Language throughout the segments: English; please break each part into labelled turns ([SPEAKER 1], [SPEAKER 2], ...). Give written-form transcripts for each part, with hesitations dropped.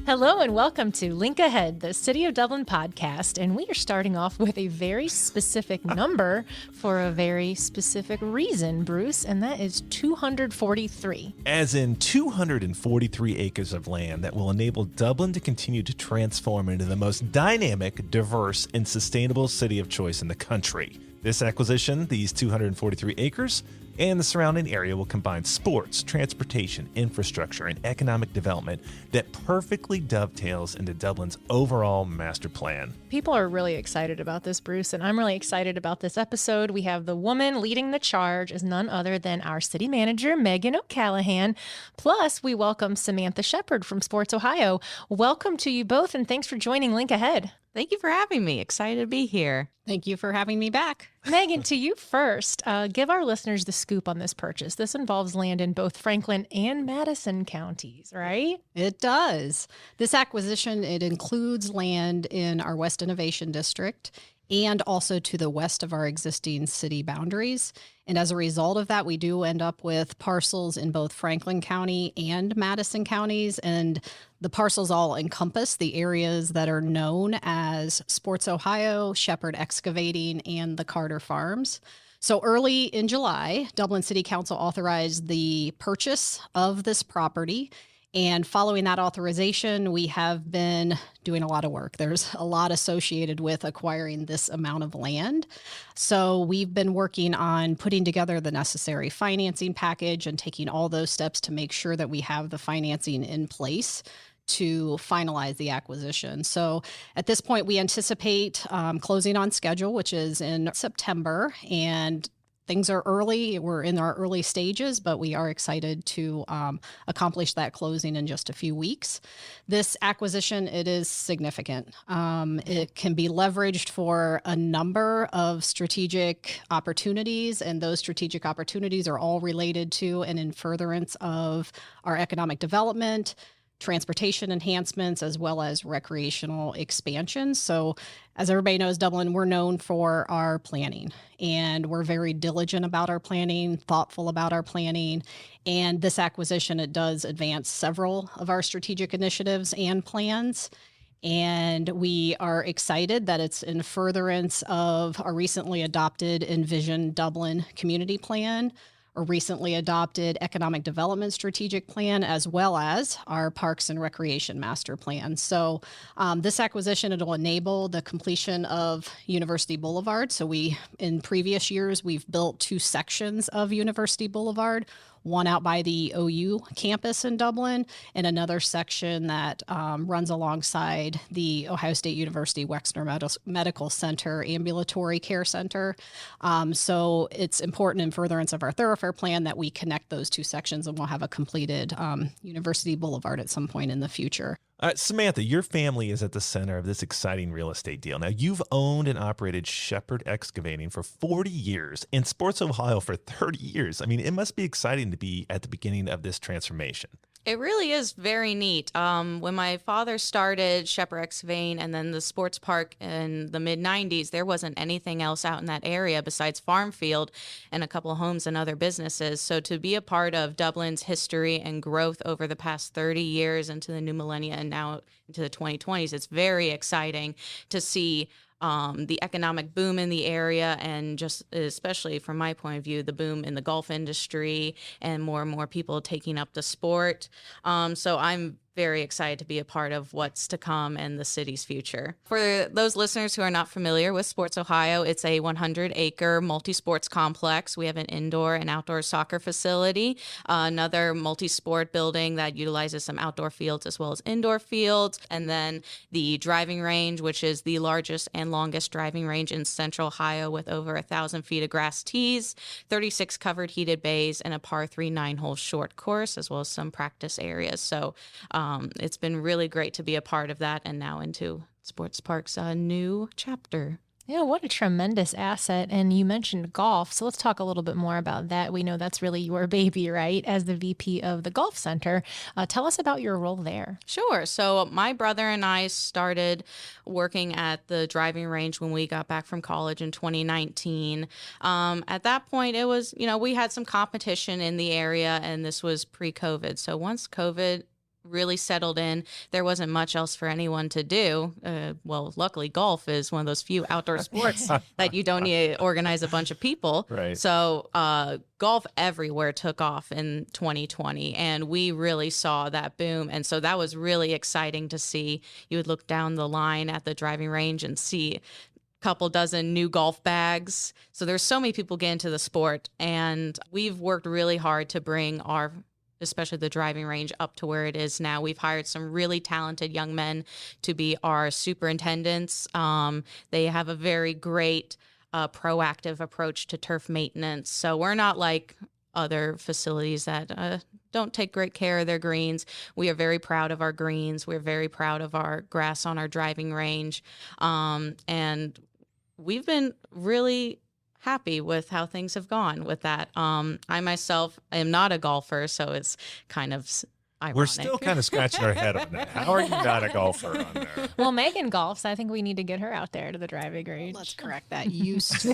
[SPEAKER 1] Hello and welcome to Link Ahead, the City of Dublin podcast. And we are starting off with a very specific number for a very specific reason, Bruce, and that is 243.
[SPEAKER 2] As in 243 acres of land that will enable Dublin to continue to transform into the most dynamic, diverse, and sustainable city of choice in the country. This acquisition, these 243 acres, and the surrounding area will combine sports, transportation, infrastructure, and economic development that perfectly dovetails into Dublin's overall master plan.
[SPEAKER 1] People are really excited about this, Bruce, and I'm really excited about this episode. We have the woman leading the charge is none other than our city manager, Megan O'Callahan. Plus, we welcome Samantha Shepard from SportsOhio. Welcome to you both, and thanks for joining Link Ahead.
[SPEAKER 3] Thank you for having me. Excited to be here.
[SPEAKER 4] Thank you for having me back.
[SPEAKER 1] Megan, to you first. Give our listeners the scoop on this purchase. This involves land in both Franklin and Madison counties, right?
[SPEAKER 4] It does. This acquisition, it includes land in our West Innovation District and also to the west of our existing city boundaries. And as a result of that, we do end up with parcels in both Franklin County and Madison counties. And the parcels all encompass the areas that are known as SportsOhio, Shepard Excavating, and the Carter Farms. So early in July, Dublin City Council authorized the purchase of this property. And following that authorization, we have been doing a lot of work. There's a lot associated with acquiring this amount of land. So we've been working on putting together the necessary financing package and taking all those steps to make sure that we have the financing in place to finalize the acquisition. So at this point, we anticipate closing on schedule, which is in September. And things are early. We're in our early stages, but we are excited to accomplish that closing in just a few weeks. This acquisition, it is significant. It can be leveraged for a number of strategic opportunities, and those strategic opportunities are all related to and in furtherance of our economic development, transportation enhancements, as well as recreational expansions. So as everybody knows, Dublin, we're known for our planning, and we're very diligent about our planning, thoughtful about our planning. And this acquisition, it does advance several of our strategic initiatives and plans. And we are excited that it's in furtherance of our recently adopted Envision Dublin community plan, a recently adopted economic development strategic plan, as well as our parks and recreation master plan. So this acquisition, it'll enable the completion of University Boulevard. So in previous years, we've built two sections of University Boulevard, one out by the OU campus in Dublin, and another section that runs alongside the Ohio State University Wexner Medical Center Ambulatory Care Center. So it's important in furtherance of our thoroughfare plan that we connect those two sections, and we'll have a completed University Boulevard at some point in the future.
[SPEAKER 2] Samantha, your family is at the center of this exciting real estate deal. Now, you've owned and operated Shepard Excavating for 40 years and SportsOhio for 30 years. I mean, it must be exciting to be at the beginning of this transformation.
[SPEAKER 3] It really is very neat. When my father started Shepard Excavating and then the sports park in the mid-90s, there wasn't anything else out in that area besides farm field and a couple of homes and other businesses. So to be a part of Dublin's history and growth over the past 30 years into the new millennia and now into the 2020s, it's very exciting to see the economic boom in the area, and just especially from my point of view, the boom in the golf industry and more people taking up the sport. So I'm very excited to be a part of what's to come and the city's future. For those listeners who are not familiar with SportsOhio, it's a 100-acre multi-sports complex. We have an indoor and outdoor soccer facility, another multi-sport building that utilizes some outdoor fields as well as indoor fields, and then the driving range, which is the largest and longest driving range in Central Ohio with over 1,000 feet of grass tees, 36 covered heated bays, and a par 3 9-hole short course, as well as some practice areas. So it's been really great to be a part of that, and now into Sports Park's new chapter.
[SPEAKER 1] Yeah, what a tremendous asset. And you mentioned golf. So let's talk a little bit more about that. We know that's really your baby, right? As the VP of the Golf Center. Tell us about your role there.
[SPEAKER 3] Sure. So my brother and I started working at the driving range when we got back from college in 2019. At that point, it was, we had some competition in the area, and this was pre-COVID. So once COVID really settled in. There wasn't much else for anyone to do. Well, luckily, golf is one of those few outdoor sports that you don't need to organize a bunch of people.
[SPEAKER 2] Right.
[SPEAKER 3] So golf everywhere took off in 2020, and we really saw that boom. And so that was really exciting to see. You would look down the line at the driving range and see couple dozen new golf bags. So there's so many people get into the sport, and we've worked really hard to bring especially the driving range up to where it is now. We've hired some really talented young men to be our superintendents. They have a very great proactive approach to turf maintenance. So we're not like other facilities that don't take great care of their greens. We are very proud of our greens. We're very proud of our grass on our driving range. And we've been really happy with how things have gone with that. I myself am not a golfer, so it's kind of ironic.
[SPEAKER 2] We're still kind of scratching our head on that. How are you not a golfer on there?
[SPEAKER 1] Well, Megan golfs. I think we need to get her out there to the driving range.
[SPEAKER 4] Let's correct that. Used to.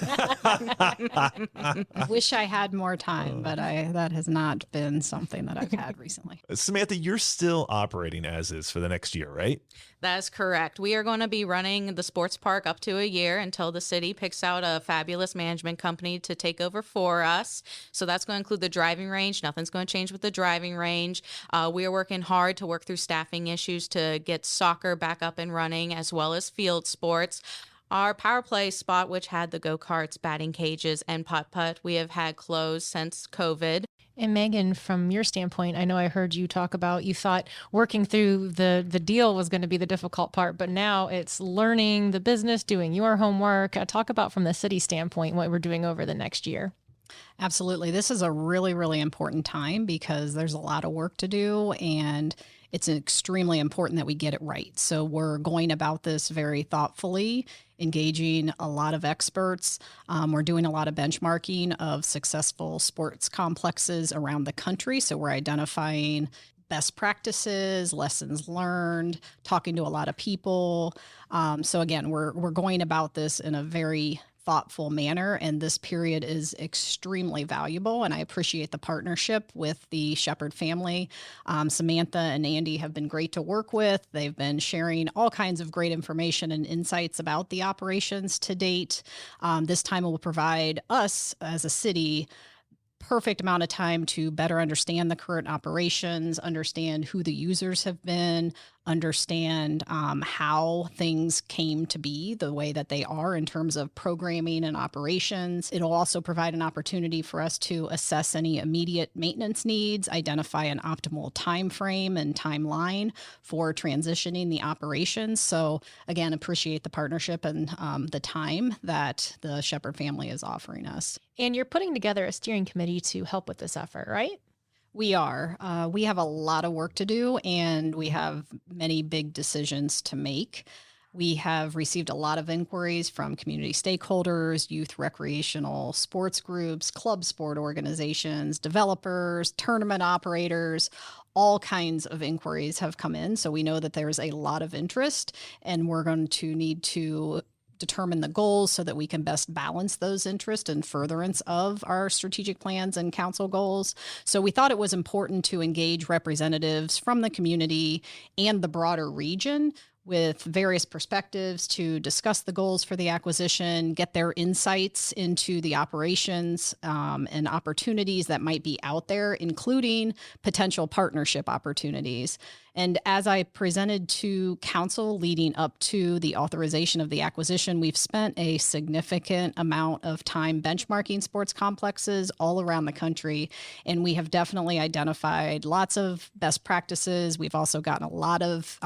[SPEAKER 4] I wish I had more time, but that has not been something that I've had recently.
[SPEAKER 2] Samantha, you're still operating as is for the next year, right?
[SPEAKER 3] That is correct. We are going to be running the sports park up to a year until the city picks out a fabulous management company to take over for us. So that's going to include the driving range. Nothing's going to change with the driving range. We are working hard to work through staffing issues to get soccer back up and running, as well as field sports. Our power play spot, which had the go-karts, batting cages, and putt-putt, we have had closed since COVID.
[SPEAKER 1] And Megan, from your standpoint, I know I heard you talk about you thought working through the deal was going to be the difficult part, but now it's learning the business, doing your homework. Talk about from the city standpoint what we're doing over the next year.
[SPEAKER 4] Absolutely. This is a really, really important time because there's a lot of work to do, and it's extremely important that we get it right. So we're going about this very thoughtfully, engaging a lot of experts. We're doing a lot of benchmarking of successful sports complexes around the country. So we're identifying best practices, lessons learned, talking to a lot of people. So again, we're going about this in a very thoughtful manner, and this period is extremely valuable, and I appreciate the partnership with the Shepherd family. Samantha and Andy have been great to work with. They've been sharing all kinds of great information and insights about the operations to date. This time will provide us as a city perfect amount of time to better understand the current operations, understand who the users have been, understand how things came to be the way that they are in terms of programming and operations. It'll also provide an opportunity for us to assess any immediate maintenance needs, identify an optimal time frame and timeline for transitioning the operations. So again, appreciate the partnership and the time that the Shepherd family is offering us.
[SPEAKER 1] And you're putting together a steering committee to help with this effort, right?
[SPEAKER 4] We are. We have a lot of work to do, and we have many big decisions to make. We have received a lot of inquiries from community stakeholders, youth recreational sports groups, club sport organizations, developers, tournament operators. All kinds of inquiries have come in. So we know that there's a lot of interest, and we're going to need to determine the goals so that we can best balance those interests and furtherance of our strategic plans and council goals. So we thought it was important to engage representatives from the community and the broader region with various perspectives to discuss the goals for the acquisition, get their insights into the operations and opportunities that might be out there, including potential partnership opportunities. And as I presented to council leading up to the authorization of the acquisition, we've spent a significant amount of time benchmarking sports complexes all around the country. And we have definitely identified lots of best practices. We've also gotten a lot of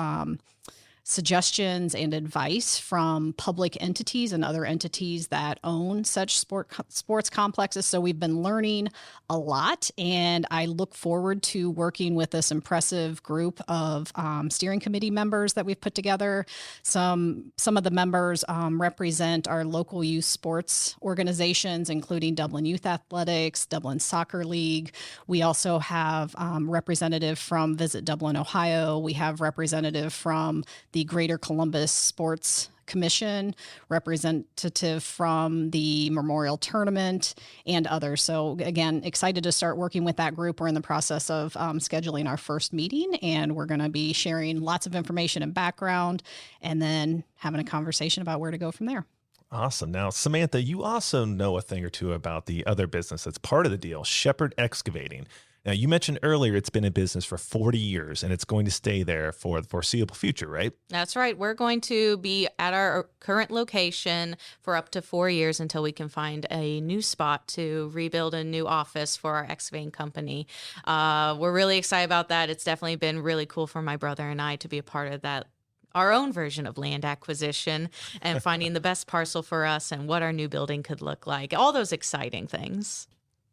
[SPEAKER 4] suggestions and advice from public entities and other entities that own such sports complexes. So we've been learning a lot, and I look forward to working with this impressive group of steering committee members that we've put together. Some of the members represent our local youth sports organizations, including Dublin Youth Athletics, Dublin Soccer League. We also have representative from Visit Dublin, Ohio. We have representative from the Greater Columbus Sports commission, representative from the memorial tournament, and others. So again, excited to start working with that group. We're in the process of scheduling our first meeting, and we're going to be sharing lots of information and background, and then having a conversation about where to go from there.
[SPEAKER 2] Awesome. Now, Samantha, you also know a thing or two about the other business that's part of the deal, Shepherd Excavating. Now, you mentioned earlier it's been in business for 40 years and it's going to stay there for the foreseeable future, right?
[SPEAKER 3] That's right. We're going to be at our current location for up to 4 years until we can find a new spot to rebuild a new office for our excavating company. We're really excited about that. It's definitely been really cool for my brother and I to be a part of that, our own version of land acquisition and finding the best parcel for us and what our new building could look like. All those exciting things.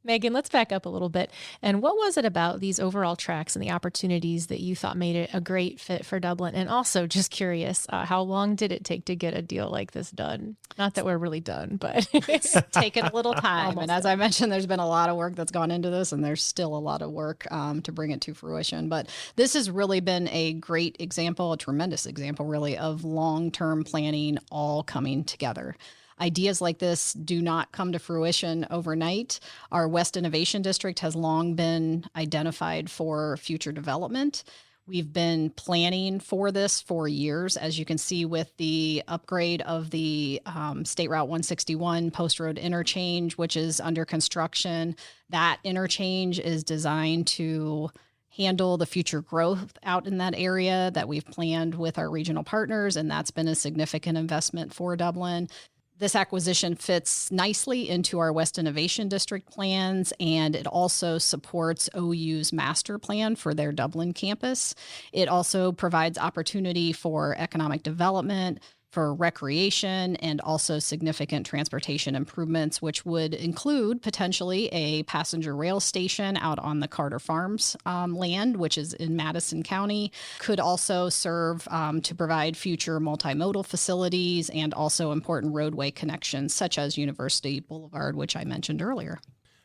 [SPEAKER 1] Megan, let's back up a little bit. And what was it about these overall tracks and the opportunities that you thought made it a great fit for Dublin? And also, just curious, how long did it take to get a deal like this done? Not that we're really done, but
[SPEAKER 4] it's taken a little time.
[SPEAKER 1] Almost
[SPEAKER 4] and as I mentioned, there's been a lot of work that's gone into this, and there's still a lot of work to bring it to fruition. But this has really been a great example, a tremendous example, really, of long-term planning all coming together. Ideas like this do not come to fruition overnight. Our West Innovation District has long been identified for future development. We've been planning for this for years, as you can see with the upgrade of the State Route 161 Post Road interchange, which is under construction. That interchange is designed to handle the future growth out in that area that we've planned with our regional partners, and that's been a significant investment for Dublin. This acquisition fits nicely into our West Innovation District plans, and it also supports OU's master plan for their Dublin campus. It also provides opportunity for economic development, for recreation, and also significant transportation improvements, which would include potentially a passenger rail station out on the Carter Farms land, which is in Madison County. Could also serve to provide future multimodal facilities and also important roadway connections, such as University Boulevard, which I mentioned earlier.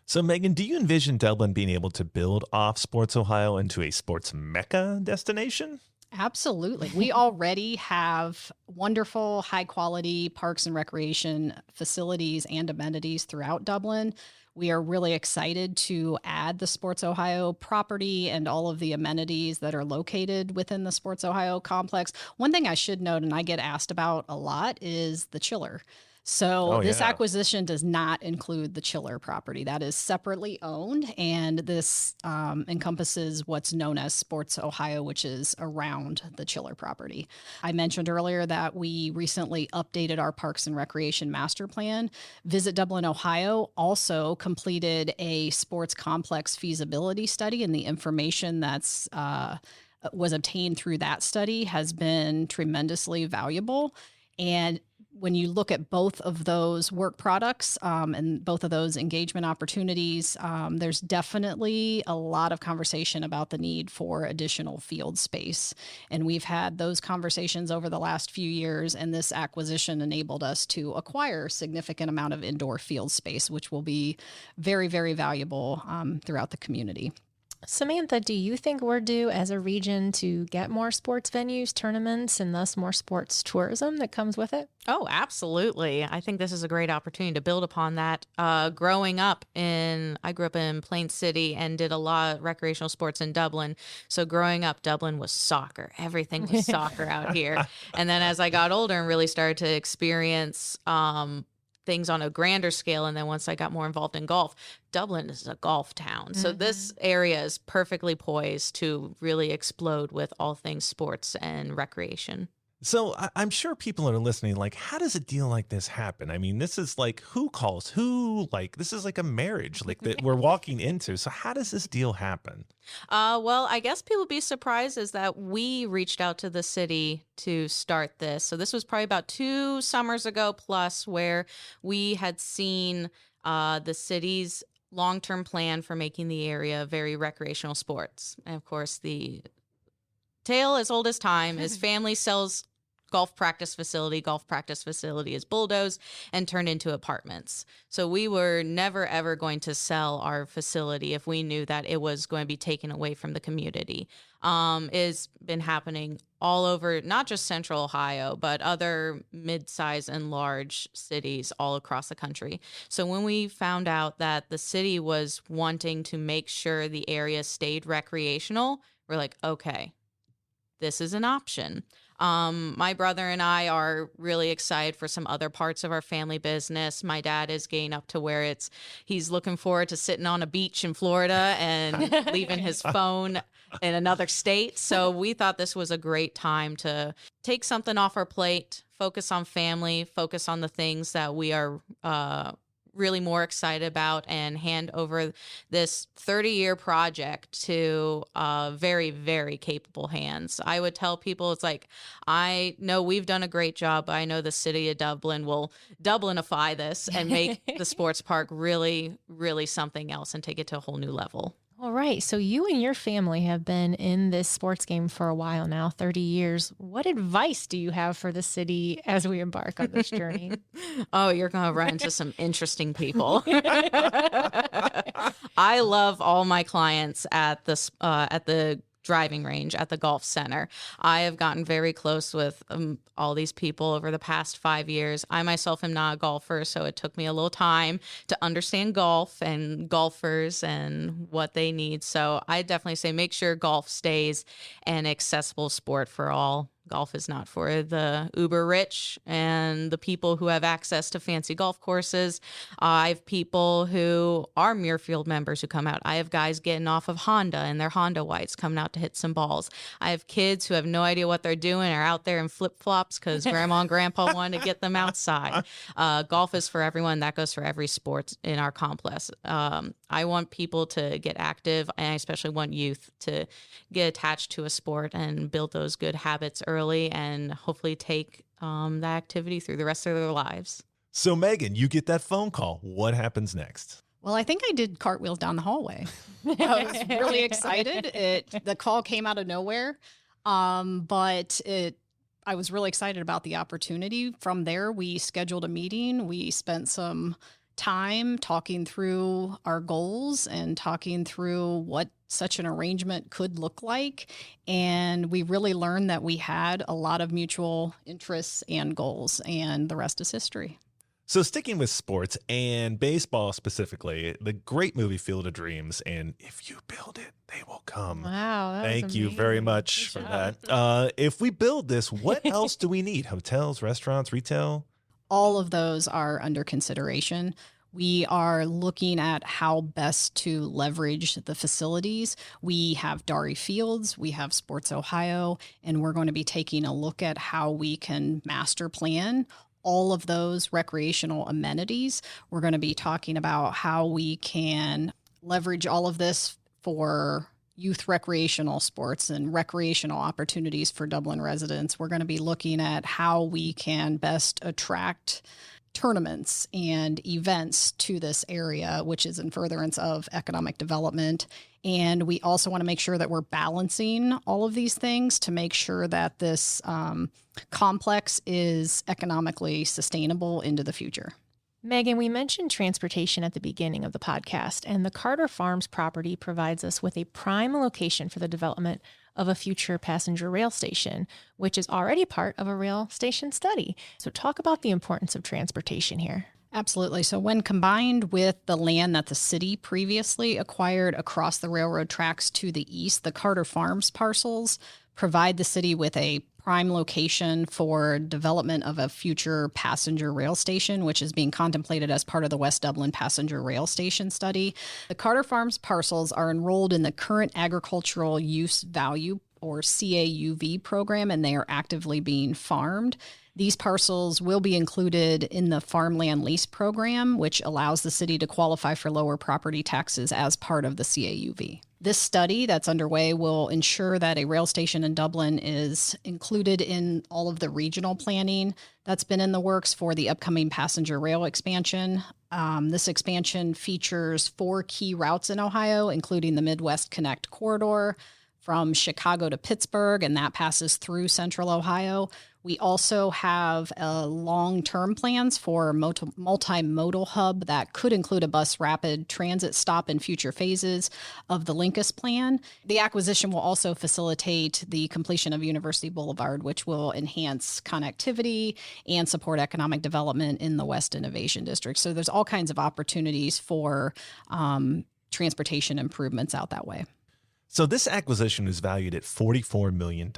[SPEAKER 2] So, Megan, do you envision Dublin being able to build off SportsOhio into a sports mecca destination?
[SPEAKER 4] Absolutely. We already have wonderful, high quality parks and recreation facilities and amenities throughout Dublin. We are really excited to add the SportsOhio property and all of the amenities that are located within the SportsOhio complex. One thing I should note, and I get asked about a lot, is the chiller. So this acquisition does not include the chiller property. That is separately owned, and this encompasses what's known as SportsOhio, which is around the chiller property. I mentioned earlier that we recently updated our Parks and Recreation Master Plan. Visit Dublin, Ohio also completed a sports complex feasibility study, and the information that's was obtained through that study has been tremendously valuable. And when you look at both of those work products and both of those engagement opportunities, there's definitely a lot of conversation about the need for additional field space. And we've had those conversations over the last few years, and this acquisition enabled us to acquire a significant amount of indoor field space, which will be very, very valuable throughout the community.
[SPEAKER 1] Samantha, do you think we're due as a region to get more sports venues, tournaments, and thus more sports tourism that comes with it?
[SPEAKER 3] Oh, absolutely. I think this is a great opportunity to build upon that. I grew up in Plain City and did a lot of recreational sports in Dublin. So growing up, Dublin was soccer. Everything was soccer out here. And then as I got older and really started to experience things on a grander scale, and then once I got more involved in golf, Dublin is a golf town. So this area is perfectly poised to really explode with all things sports and recreation.
[SPEAKER 2] So I'm sure people are listening like, how does a deal like this happen? I mean, this is like who calls who? Like, this is like a marriage like that we're walking into. So how does this deal happen?
[SPEAKER 3] Well, I guess people be surprised is that we reached out to the city to start this. So this was probably about 2 summers ago plus, where we had seen the city's long-term plan for making the area very recreational sports. And of course, the tale as old as time is family sells golf practice facility. Golf practice facility is bulldozed and turned into apartments. So we were never, ever going to sell our facility if we knew that it was going to be taken away from the community. It's been happening all over, not just Central Ohio, but other mid-size and large cities all across the country. So when we found out that the city was wanting to make sure the area stayed recreational, we're like, okay, this is an option. My brother and I are really excited for some other parts of our family business. My dad is getting up to where he's looking forward to sitting on a beach in Florida and leaving his phone in another state. So we thought this was a great time to take something off our plate, focus on family, focus on the things that we are really more excited about, and hand over this 30-year project to very, very capable hands. I would tell people, it's like, I know we've done a great job, but I know the city of Dublin will Dublinify this and make the sports park really, really something else and take it to a whole new level.
[SPEAKER 1] All right. So you and your family have been in this sports game for a while now, 30 years. What advice do you have for the city as we embark on this journey?
[SPEAKER 3] Oh, you're going to run into some interesting people. I love all my clients at the driving range, at the golf center. I have gotten very close with all these people over the past 5 years. I myself am not a golfer, so it took me a little time to understand golf and golfers and what they need. So I definitely say make sure golf stays an accessible sport for all. Golf is not for the uber rich and the people who have access to fancy golf courses. I have people who are Muirfield members who come out. I have guys getting off of Honda and their Honda Whites coming out to hit some balls. I have kids who have no idea what they're doing, are out there in flip-flops because grandma and grandpa wanted to get them outside. Golf is for everyone. That goes for every sport in our complex. I want people to get active, and I especially want youth to get attached to a sport and build those good habits early and hopefully take that activity through the rest of their lives.
[SPEAKER 2] So, Megan, you get that phone call. What happens next?
[SPEAKER 4] Well, I think I did cartwheels down the hallway. I was really excited. The call came out of nowhere, but I was really excited about the opportunity. From there, we scheduled a meeting. We spent some time talking through our goals and talking through what such an arrangement could look like. And we really learned that we had a lot of mutual interests and goals, and the rest is history.
[SPEAKER 2] So sticking with sports and baseball specifically, the great movie Field of Dreams and If You Build It, They Will Come.
[SPEAKER 1] Wow. That was
[SPEAKER 2] Thank you very
[SPEAKER 1] amazing.
[SPEAKER 2] much
[SPEAKER 1] Good
[SPEAKER 2] for
[SPEAKER 1] job.
[SPEAKER 2] that. If we build this, what else do we need? Hotels, restaurants, retail?
[SPEAKER 4] All of those are under consideration. We are looking at how best to leverage the facilities. We have Darree Fields, we have SportsOhio, and we're going to be taking a look at how we can master plan all of those recreational amenities. We're going to be talking about how we can leverage all of this for youth recreational sports and recreational opportunities for Dublin residents. We're going to be looking at how we can best attract tournaments and events to this area, which is in furtherance of economic development. And we also want to make sure that we're balancing all of these things to make sure that this complex is economically sustainable into the future.
[SPEAKER 1] Megan, we mentioned transportation at the beginning of the podcast, and the Carter Farms property provides us with a prime location for the development of a future passenger rail station, which is already part of a rail station study. So talk about the importance of transportation here.
[SPEAKER 4] Absolutely. So when combined with the land that the city previously acquired across the railroad tracks to the east, the Carter Farms parcels provide the city with a prime location for development of a future passenger rail station, which is being contemplated as part of the West Dublin Passenger Rail Station study. The Carter Farms parcels are enrolled in the current agricultural use value, or CAUV program, and they are actively being farmed. These parcels will be included in the farmland lease program, which allows the city to qualify for lower property taxes as part of the CAUV. This study that's underway will ensure that a rail station in Dublin is included in all of the regional planning that's been in the works for the upcoming passenger rail expansion. This expansion features 4 key routes in Ohio, including the Midwest Connect corridor, from Chicago to Pittsburgh, and that passes through Central Ohio. We also have long-term plans for a multimodal hub that could include a bus rapid transit stop in future phases of the Linkus plan. The acquisition will also facilitate the completion of University Boulevard, which will enhance connectivity and support economic development in the West Innovation District. So there's all kinds of opportunities for transportation improvements out that way.
[SPEAKER 2] So this acquisition is valued at $44 million.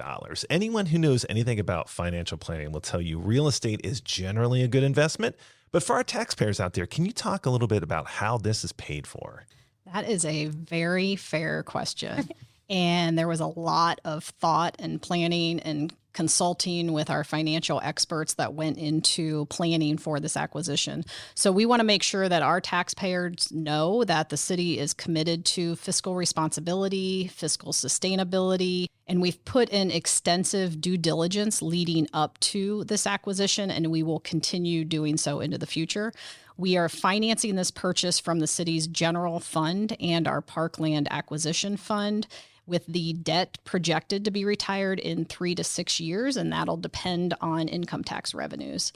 [SPEAKER 2] Anyone who knows anything about financial planning will tell you real estate is generally a good investment. But for our taxpayers out there, can you talk a little bit about how this is paid for?
[SPEAKER 4] That is a very fair question. And there was a lot of thought and planning and consulting with our financial experts that went into planning for this acquisition. So we want to make sure that our taxpayers know that the city is committed to fiscal responsibility, fiscal sustainability, and we've put in extensive due diligence leading up to this acquisition, and we will continue doing so into the future. We are financing this purchase from the city's general fund and our parkland acquisition fund, with the debt projected to be retired in 3 to 6 years, and that'll depend on income tax revenues.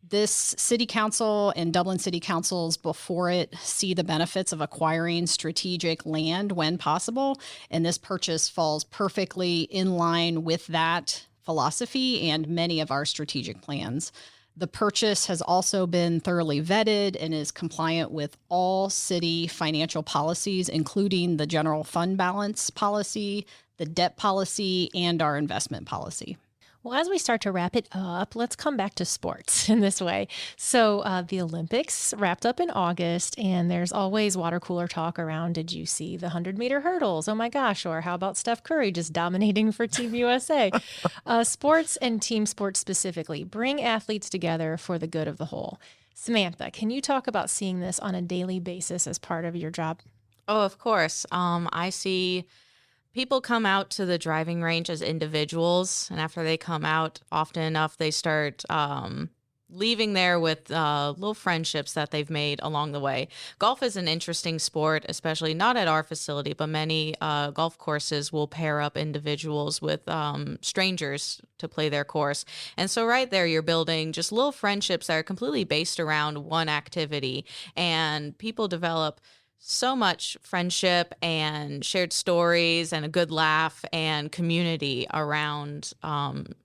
[SPEAKER 4] This city council and Dublin City Councils before it see the benefits of acquiring strategic land when possible, and this purchase falls perfectly in line with that philosophy and many of our strategic plans. The purchase has also been thoroughly vetted and is compliant with all city financial policies, including the general fund balance policy, the debt policy, and our investment policy.
[SPEAKER 1] Well, as we start to wrap it up, let's come back to sports in this way. So the Olympics wrapped up in August, and there's always water cooler talk around, did you see the 100-meter hurdles? Oh my gosh. Or how about Steph Curry just dominating for Team USA? Sports and team sports specifically bring athletes together for the good of the whole. Samantha, can you talk about seeing this on a daily basis as part of your job?
[SPEAKER 3] Oh, of course. I see people come out to the driving range as individuals, and after they come out, often enough, they start leaving there with little friendships that they've made along the way. Golf is an interesting sport, especially not at our facility, but many golf courses will pair up individuals with strangers to play their course. And so right there, you're building just little friendships that are completely based around one activity, and people develop so much friendship and shared stories and a good laugh and community around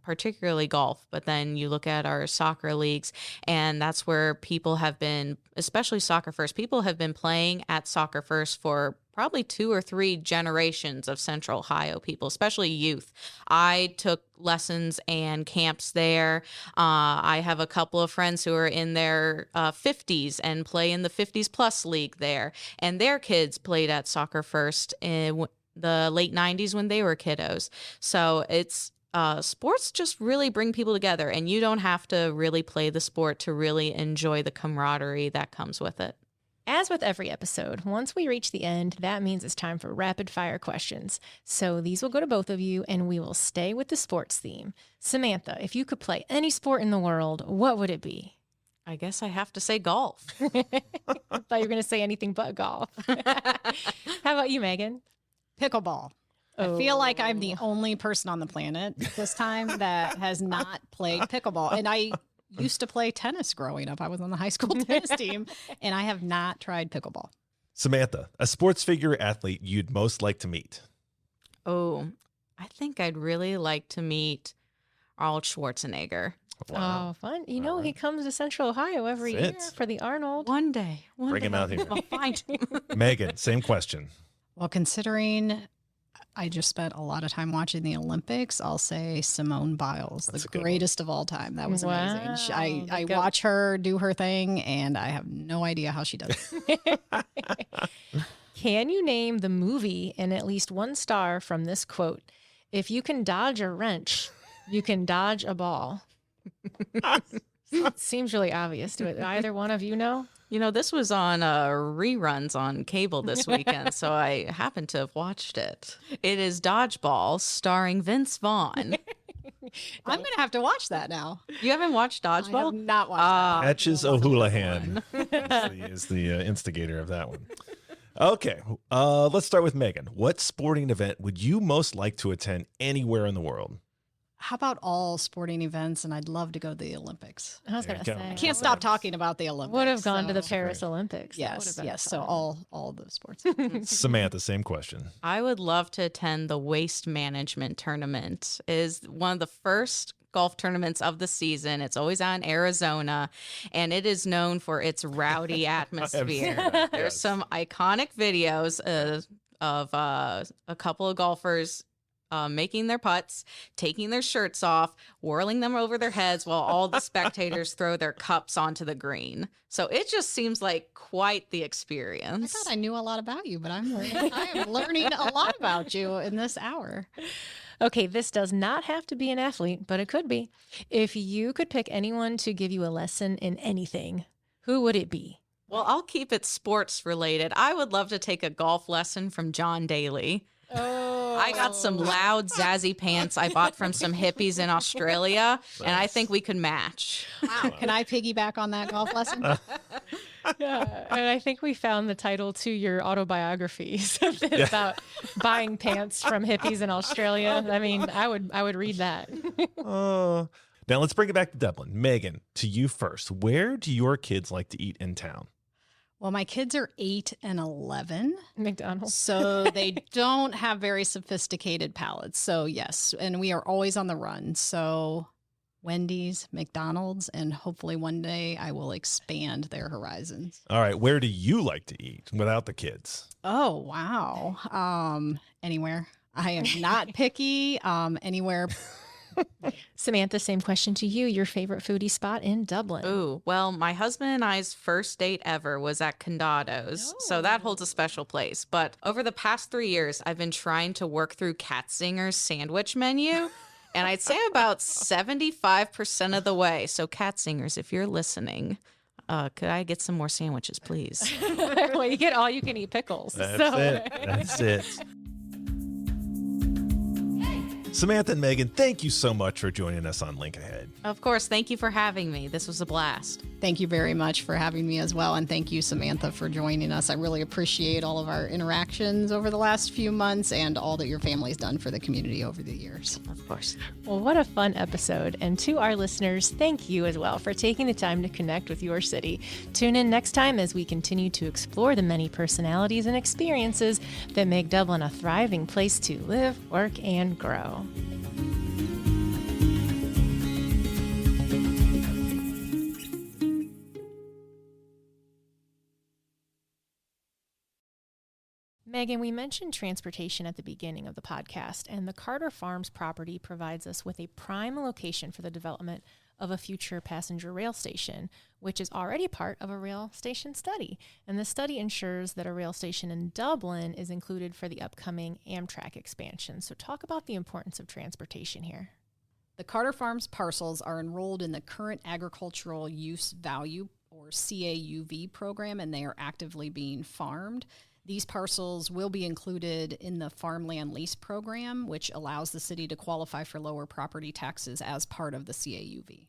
[SPEAKER 3] particularly golf. But then you look at our soccer leagues, and that's where people have been, especially Soccer First, people have been playing at Soccer First for probably 2 or 3 generations of Central Ohio people, especially youth. I took lessons and camps there. I have a couple of friends who are in their 50s and play in the 50s plus league there. And their kids played at Soccer First in the late 90s when they were kiddos. So it's sports just really bring people together, and you don't have to really play the sport to really enjoy the camaraderie that comes with it.
[SPEAKER 1] As with every episode, once we reach the end, that means it's time for rapid fire questions. So these will go to both of you, and we will stay with the sports theme. Samantha, if you could play any sport in the world, what would it be?
[SPEAKER 3] I guess I have to say golf.
[SPEAKER 1] I thought you were going to say anything but golf. How about you, Megan?
[SPEAKER 4] Pickleball. I feel like I'm the only person on the planet this time that has not played pickleball. And I used to play tennis growing up. I was on the high school tennis team, and I have not tried pickleball.
[SPEAKER 2] Samantha, a sports figure athlete you'd most like to meet?
[SPEAKER 3] Oh, I think I'd really like to meet Arnold Schwarzenegger.
[SPEAKER 2] Wow.
[SPEAKER 1] Oh, fun. You know, he comes to Central Ohio every year for the Arnold.
[SPEAKER 3] One day.
[SPEAKER 2] Bring him out here.
[SPEAKER 3] I'll find him.
[SPEAKER 2] Megan, same question.
[SPEAKER 4] Well, considering I just spent a lot of time watching the Olympics, I'll say Simone Biles,
[SPEAKER 2] That's
[SPEAKER 4] the greatest of all time. That was amazing.
[SPEAKER 1] Wow.
[SPEAKER 4] I watch her do her thing, and I have no idea how she does it.
[SPEAKER 1] Can you name the movie in at least one star from this quote? If you can dodge a wrench, you can dodge a ball. Seems really obvious. Do either one of you know?
[SPEAKER 3] You know, this was on reruns on cable this weekend, so I happened to have watched it. It is Dodgeball, starring Vince Vaughn.
[SPEAKER 4] I'm going to have to watch that now.
[SPEAKER 3] You haven't watched Dodgeball?
[SPEAKER 4] I have not watched that.
[SPEAKER 2] Patches O'Houlihan is the instigator of that one. Okay, let's start with Megan. What sporting event would you most like to attend anywhere in the world?
[SPEAKER 4] How about all sporting events? And I'd love to go to the Olympics.
[SPEAKER 1] I was
[SPEAKER 2] There
[SPEAKER 1] going
[SPEAKER 2] you
[SPEAKER 1] to
[SPEAKER 2] go.
[SPEAKER 1] say.
[SPEAKER 4] I can't stop talking about the Olympics.
[SPEAKER 1] Would have gone to the
[SPEAKER 4] so-
[SPEAKER 1] Paris Olympics. That would've
[SPEAKER 4] Yes,
[SPEAKER 1] been
[SPEAKER 4] yes. So
[SPEAKER 1] fun.
[SPEAKER 4] all the sports.
[SPEAKER 2] Samantha, same question.
[SPEAKER 3] I would love to attend the waste management tournament. It is one of the first golf tournaments of the season. It's always out in Arizona, and it is known for its rowdy atmosphere.
[SPEAKER 2] that,
[SPEAKER 3] There's
[SPEAKER 2] yes.
[SPEAKER 3] some iconic videos of a couple of golfers making their putts, taking their shirts off, whirling them over their heads while all the spectators throw their cups onto the green. So it just seems like quite the
[SPEAKER 4] I
[SPEAKER 3] experience.
[SPEAKER 4] thought I knew a lot about you, but I am learning a lot about you in this hour.
[SPEAKER 1] Okay, this does not have to be an athlete, but it could be. If you could pick anyone to give you a lesson in anything, who would it be?
[SPEAKER 3] Well, I'll keep it sports related. I would love to take a golf lesson from John Daly.
[SPEAKER 1] Oh,
[SPEAKER 3] I got some loud, zazzy pants I bought from some hippies in Australia, and I think we could match.
[SPEAKER 4] Wow. Can I piggyback on that golf lesson?
[SPEAKER 1] Yeah, and I think we found the title to your autobiography, something about buying pants from hippies in Australia. I mean, I would read that.
[SPEAKER 2] Now let's bring it back to Dublin. Megan, to you first. Where do your kids like to eat in town?
[SPEAKER 4] Well, my kids are 8 and 11,
[SPEAKER 1] McDonald's.
[SPEAKER 4] so they don't have very sophisticated palates. So yes, and we are always on the run. So Wendy's, McDonald's, and hopefully one day I will expand their horizons.
[SPEAKER 2] All right, where do you like to eat without the kids?
[SPEAKER 4] Oh, wow. Anywhere. I am not picky. Anywhere.
[SPEAKER 1] Samantha, same question to you. Your favorite foodie spot in Dublin?
[SPEAKER 3] Ooh, well, my husband and I's first date ever was at Condado's, so that holds a special place. But over the past 3 years, I've been trying to work through Katzinger's sandwich menu, and I'd say about 75% of the way. So Katzinger's, if you're listening, could I get some more sandwiches, please?
[SPEAKER 1] Well, you get all you can eat pickles.
[SPEAKER 2] That's it. Samantha and Megan, thank you so much for joining us on Link Ahead.
[SPEAKER 3] Of course, thank you for having me. This was a blast.
[SPEAKER 4] Thank you very much for having me as well. And thank you, Samantha, for joining us. I really appreciate all of our interactions over the last few months and all that your family's done for the community over the years.
[SPEAKER 3] Of course.
[SPEAKER 1] Well, what a fun episode. And to our listeners, thank you as well for taking the time to connect with your city. Tune in next time as we continue to explore the many personalities and experiences that make Dublin a thriving place to live, work, and grow. Megan, we mentioned transportation at the beginning of the podcast, and the Carter Farms property provides us with a prime location for the development of a future passenger rail station, which is already part of a rail station study. And the study ensures that a rail station in Dublin is included for the upcoming Amtrak expansion. So talk about the importance of transportation here.
[SPEAKER 4] The Carter Farms parcels are enrolled in the current agricultural use value, or CAUV program, and they are actively being farmed. These parcels will be included in the farmland lease program, which allows the city to qualify for lower property taxes as part of the CAUV.